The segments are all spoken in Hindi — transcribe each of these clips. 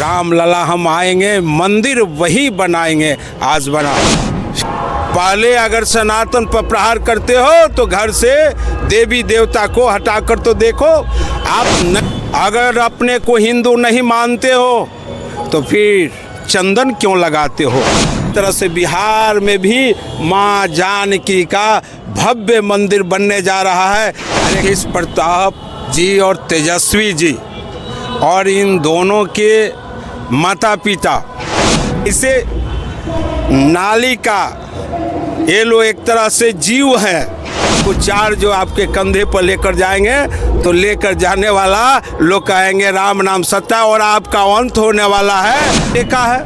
राम लला हम आएंगे, मंदिर वही बनाएंगे आज बना। पहले अगर सनातन पर प्रहार करते हो तो घर से देवी देवता को हटाकर तो देखो। अगर अपने को हिंदू नहीं मानते हो तो फिर चंदन क्यों लगाते हो। इस तरह से बिहार में भी माँ जानकी का भव्य मंदिर बनने जा रहा है। इस प्रताप जी और तेजस्वी जी और इन दोनों के माता पिता इसे नाली का ये लोग एक तरह से जीव है। कुछ चार जो आपके कंधे पर लेकर जाएंगे तो लेकर जाने वाला लोग कहेंगे राम नाम सत्य और आपका अंत होने वाला है। देखा है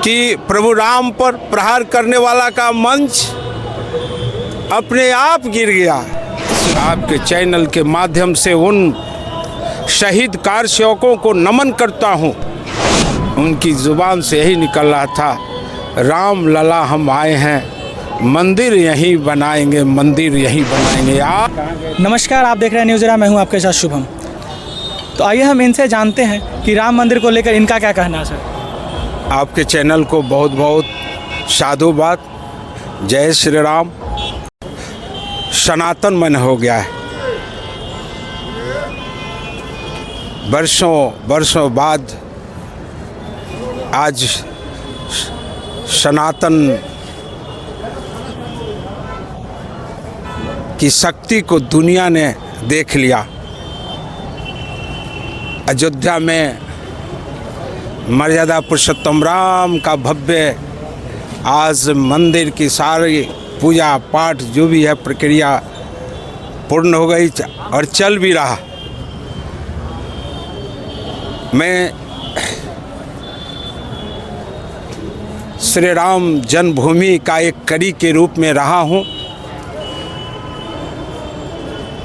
कि प्रभु राम पर प्रहार करने वाला का मंच अपने आप गिर गया। आपके चैनल के माध्यम से उन शहीद कार सेवकों को नमन करता हूँ। उनकी जुबान से यही निकल रहा था, राम लला हम आए हैं, मंदिर यहीं बनाएंगे, मंदिर यहीं बनाएंगे। नमस्कार, आप देख रहे हैं न्यूज़ एरा, मैं हूं आपके साथ शुभम। तो आइए हम इनसे जानते हैं कि राम मंदिर को लेकर इनका क्या कहना है। सर, आपके चैनल को बहुत बहुत साधुवाद। जय श्री राम। सनातन मन हो गया है। वर्षों बाद आज सनातन की शक्ति को दुनिया ने देख लिया। अयोध्या में मर्यादा पुरुषोत्तम राम का भव्य आज मंदिर की सारी पूजा पाठ जो भी है प्रक्रिया पूर्ण हो गई और चल भी रहा। मैं श्री राम जन्मभूमि का एक कड़ी के रूप में रहा हूँ।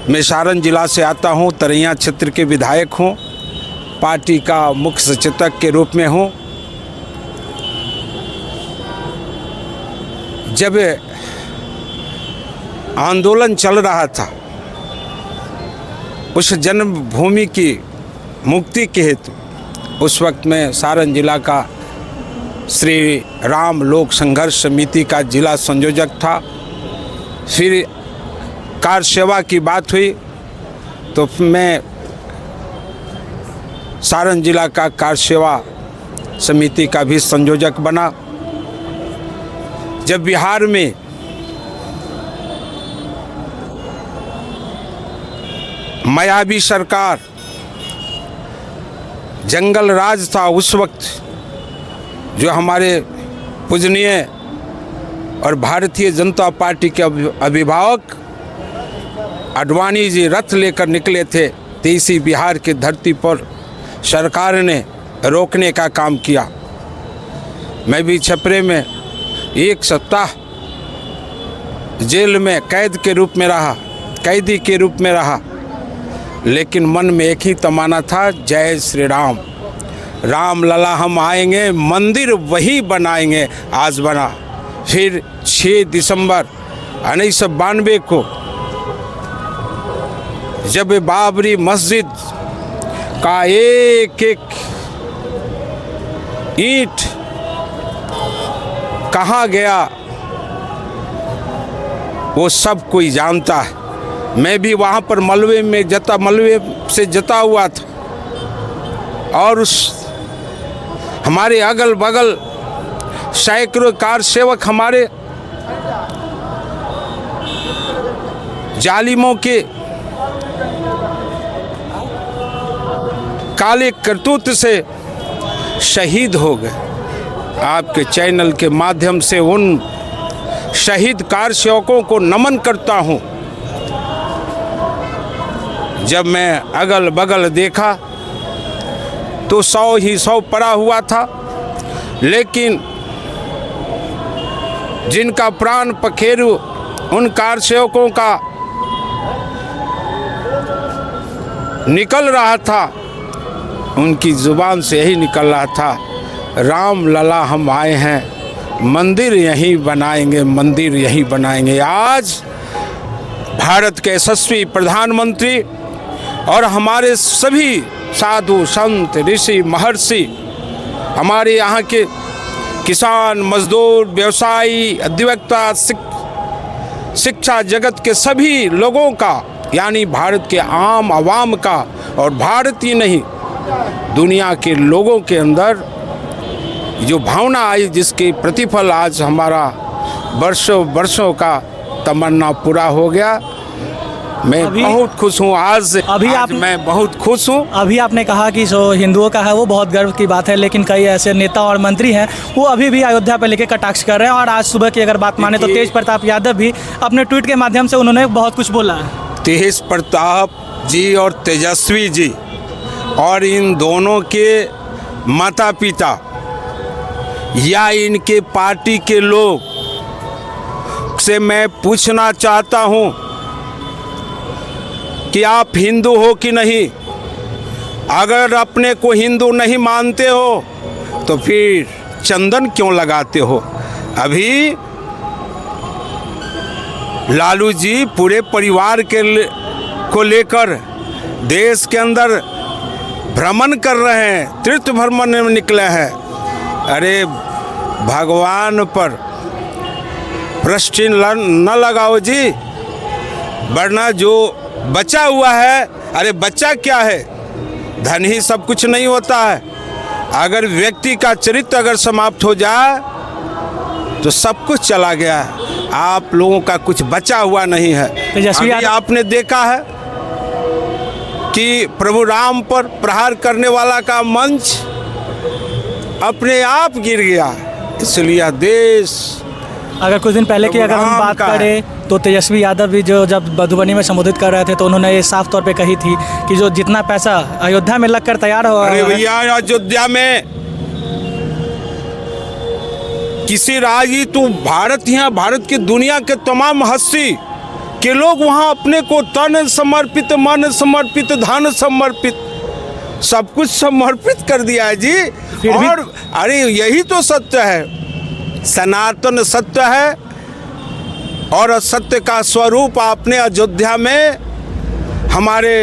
मैं सारण जिला से आता हूँ, तरैया क्षेत्र के विधायक हूँ, पार्टी का मुख्य सचेतक के रूप में हूँ। जब आंदोलन चल रहा था उस जन्मभूमि की मुक्ति के हेतु, उस वक्त में सारण जिला का श्री राम लोक संघर्ष समिति का जिला संयोजक था। फिर कार सेवा की बात हुई तो मैं सारण जिला का कार सेवा समिति का भी संयोजक बना। जब बिहार में मायावी सरकार जंगल राज था, उस वक्त जो हमारे पूजनीय और भारतीय जनता पार्टी के अभिभावक आडवाणी जी रथ लेकर निकले थे, तो इसी बिहार की धरती पर सरकार ने रोकने का काम किया। मैं भी छपरे में एक सप्ताह जेल में कैदी के रूप में रहा, लेकिन मन में एक ही तमन्ना था, जय श्री राम, राम लला हम आएंगे, मंदिर वही बनाएंगे आज बना। फिर 6 दिसंबर 1992 को जब बाबरी मस्जिद का एक ईंट कहाँ गया वो सब कोई जानता है। मैं भी वहाँ पर मलबे से जता हुआ था और उस हमारे अगल बगल सैकड़ों कार सेवक हमारे जालिमों के काले करतूत से शहीद हो गए। आपके चैनल के माध्यम से उन शहीद कार सेवकों को नमन करता हूँ। जब मैं अगल बगल देखा तो 100 ही 100 पड़ा हुआ था, लेकिन जिनका प्राण पखेरु उन कार सेवकों का निकल रहा था, उनकी जुबान से यही निकल रहा था, राम लला हम आए हैं, मंदिर यहीं बनाएंगे, मंदिर यहीं बनाएंगे। आज भारत के यशस्वी प्रधानमंत्री और हमारे सभी साधु संत ऋषि महर्षि, हमारे यहाँ के किसान मजदूर व्यवसायी अधिवक्ता शिक्षा जगत के सभी लोगों का, यानी भारत के आम आवाम का, और भारत ही नहीं दुनिया के लोगों के अंदर जो भावना आई, जिसके प्रतिफल आज हमारा वर्षों वर्षों का तमन्ना पूरा हो गया। मैं बहुत खुश हूँ आज मैं बहुत खुश हूँ। अभी आपने कहा कि जो हिंदुओं का है वो बहुत गर्व की बात है, लेकिन कई ऐसे नेता और मंत्री हैं वो अभी भी अयोध्या पर लेकर कटाक्ष कर रहे हैं। और आज सुबह की अगर बात माने तो तेज प्रताप यादव भी अपने ट्वीट के माध्यम से उन्होंने बहुत कुछ बोला है। तेज प्रताप जी और तेजस्वी जी और इन दोनों के माता पिता या इनके पार्टी के लोग से मैं पूछना चाहता हूं कि आप हिंदू हो कि नहीं। अगर अपने को हिंदू नहीं मानते हो तो फिर चंदन क्यों लगाते हो। अभी लालू जी पूरे परिवार को लेकर देश के अंदर भ्रमण कर रहे हैं, तीर्थ भ्रमण में निकले हैं। अरे भगवान पर प्रश्न न लगाओ जी, वरना जो बचा हुआ है, अरे बच्चा क्या है, धन ही सब कुछ नहीं होता है। अगर व्यक्ति का चरित्र अगर समाप्त हो जाए तो सब कुछ चला गया है। आप लोगों का कुछ बचा हुआ नहीं है। अभी आपने देखा है कि प्रभु राम पर प्रहार करने वाला का मंच अपने आप गिर गया। इसलिए देश, अगर कुछ दिन पहले की अगर हम बात करें तो तेजस्वी यादव भी जो जब मधुबनी में संबोधित कर रहे थे तो उन्होंने ये साफ तौर पे कही थी कि जो जितना पैसा अयोध्या में लगकर तैयार हो, अरे भैया अयोध्या में किसी राजी तो भारत, यहाँ भारत की दुनिया के तमाम हस्ती के लोग वहाँ अपने को तन समर्पित, मन समर्पित, धन समर्पित, सब कुछ समर्पित कर दिया है जी। और अरे यही तो सत्य है, सनातन सत्य है। और सत्य का स्वरूप आपने अयोध्या में हमारे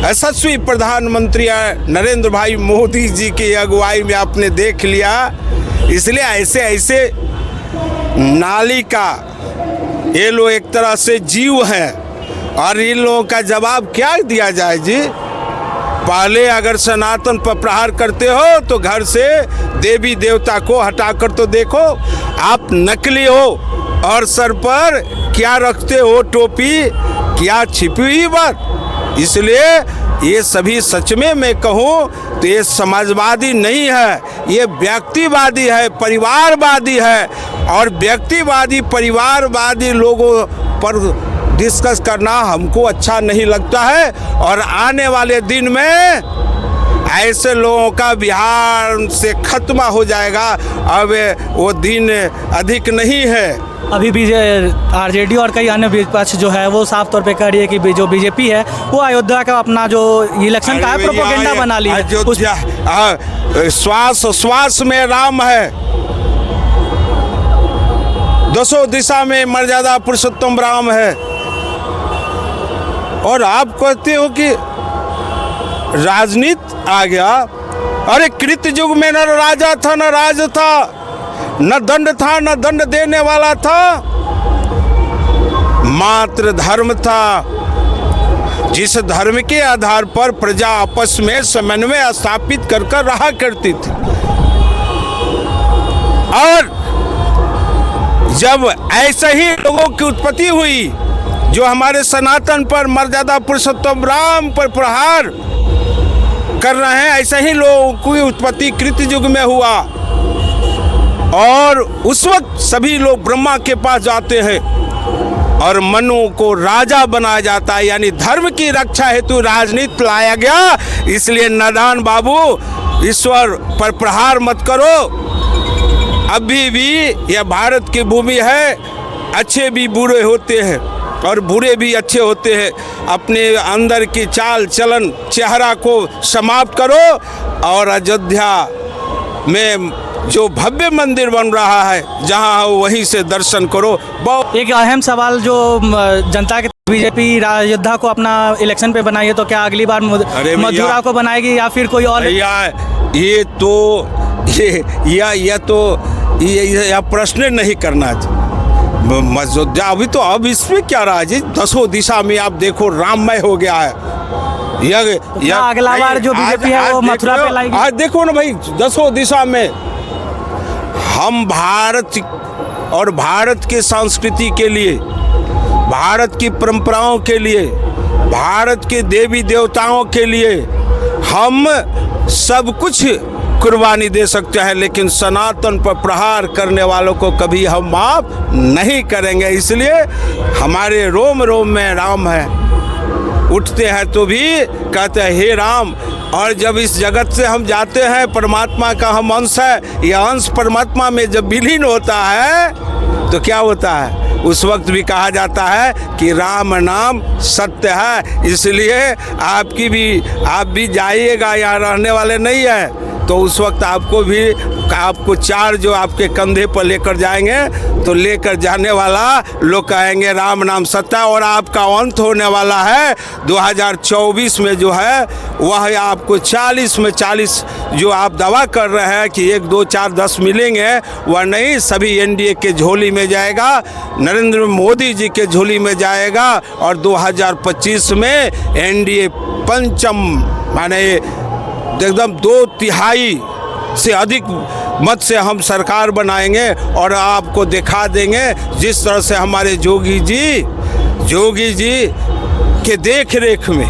यशस्वी प्रधानमंत्री नरेंद्र भाई मोदी जी की अगुवाई में आपने देख लिया। इसलिए ऐसे ऐसे नाली का ये लोग एक तरह से जीव हैं और इन लोगों का जवाब क्या दिया जाए जी। पहले अगर सनातन पर प्रहार करते हो तो घर से देवी देवता को हटाकर तो देखो। आप नकली हो और सर पर क्या रखते हो, टोपी, क्या छिपी हुई बात। इसलिए ये सभी सच में मैं कहूँ तो ये समाजवादी नहीं है, ये व्यक्तिवादी है, परिवारवादी है। और व्यक्तिवादी परिवारवादी लोगों पर डिस्कस करना हमको अच्छा नहीं लगता है। और आने वाले दिन में ऐसे लोगों का बिहार से खत्म हो जाएगा। अब वो दिन अधिक नहीं है। अभी भी आरजेडी और कई अन्य विपक्ष जो है वो साफ तौर पे कह रही है कि जो बीजेपी है वो अयोध्या का अपना जो इलेक्शन का है प्रोपेगेंडा बना ली है। श्वास श्वास में राम है, दसों दिशा में मर्यादा पुरुषोत्तम राम है। और आप कहते हो कि राजनीति आ गया। अरे कृत युग में न राजा था न राज था, न दंड था न दंड देने वाला था, मात्र धर्म था। जिस धर्म के आधार पर प्रजा आपस में समन्वय स्थापित कर रहा करती थी। और जब ऐसे ही लोगों की उत्पत्ति हुई जो हमारे सनातन पर मर्यादा पुरुषोत्तम राम पर प्रहार कर रहे हैं, ऐसे ही लोगों की उत्पत्ति कृत युग में हुआ। और उस वक्त सभी लोग ब्रह्मा के पास जाते हैं और मनु को राजा बनाया जाता है, यानी धर्म की रक्षा हेतु राजनीति लाया गया। इसलिए नादान बाबू, ईश्वर पर प्रहार मत करो। अभी भी यह भारत की भूमि है, अच्छे भी बुरे होते हैं और बुरे भी अच्छे होते हैं। अपने अंदर की चाल चलन चेहरा को समाप्त करो और अयोध्या में जो भव्य मंदिर बन रहा है जहां वहीं से दर्शन करो। एक अहम सवाल जो जनता के बीजेपी अयोध्या को अपना इलेक्शन पे बनाई है, तो क्या अगली बार अरे भैया, मथुरा को बनाएगी या फिर कोई और? भैया ये तो यह प्रश्न नहीं करना चाहिए। अयोध्या अभी तो अब इसमें क्या रहा जी, 10 दिशा में आप देखो राममय हो गया है। क्या अगला बार जो बीजेपी है वो मथुरा पे लाएगी? आज देखो ना भाई, 10 दिशा में हम भारत और भारत के संस्कृति के लिए, भारत की परंपराओं के लिए, भारत के देवी देवताओं के लिए हम सब कुछ कुर्बानी दे सकते हैं, लेकिन सनातन पर प्रहार करने वालों को कभी हम माफ नहीं करेंगे। इसलिए हमारे रोम रोम में राम है। उठते हैं तो भी कहते हैं हे राम, और जब इस जगत से हम जाते हैं, परमात्मा का हम अंश है, यह अंश परमात्मा में जब विलीन होता है तो क्या होता है? उस वक्त भी कहा जाता है कि राम नाम सत्य है। इसलिए आप भी जाइएगा, यहाँ रहने वाले नहीं है, तो उस वक्त आपको 4 जो आपके कंधे पर लेकर जाएंगे, तो लेकर जाने वाला लोग कहेंगे राम नाम सत्य, और आपका अंत होने वाला है 2024 में जो है वह आपको 40 में 40 जो आप दावा कर रहे हैं कि 1, 2, 4, 10 मिलेंगे, वह नहीं, सभी एनडीए के झोली में जाएगा, नरेंद्र मोदी जी के झोली में जाएगा, और 2025 में एनडीए पंचम माने एकदम 2/3 से अधिक मत से हम सरकार बनाएंगे, और आपको दिखा देंगे जिस तरह से हमारे जोगी जी के देख रेख में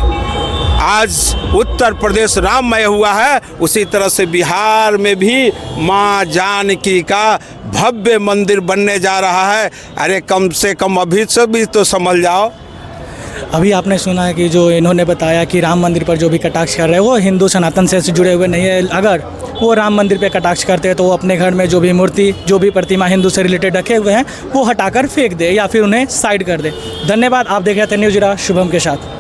आज उत्तर प्रदेश राममय हुआ है, उसी तरह से बिहार में भी माँ जानकी का भव्य मंदिर बनने जा रहा है। अरे कम से कम अभी से भी तो समझ जाओ। अभी आपने सुना है कि जो इन्होंने बताया कि राम मंदिर पर जो भी कटाक्ष कर रहे हैं वो हिंदू सनातन से जुड़े हुए नहीं है। अगर वो राम मंदिर पे कटाक्ष करते हैं तो वो अपने घर में जो भी मूर्ति, जो भी प्रतिमा हिंदू से रिलेटेड रखे हुए हैं वो हटाकर फेंक दे या फिर उन्हें साइड कर दे। धन्यवाद। आप देख रहे थे न्यूज़ शुभम के साथ।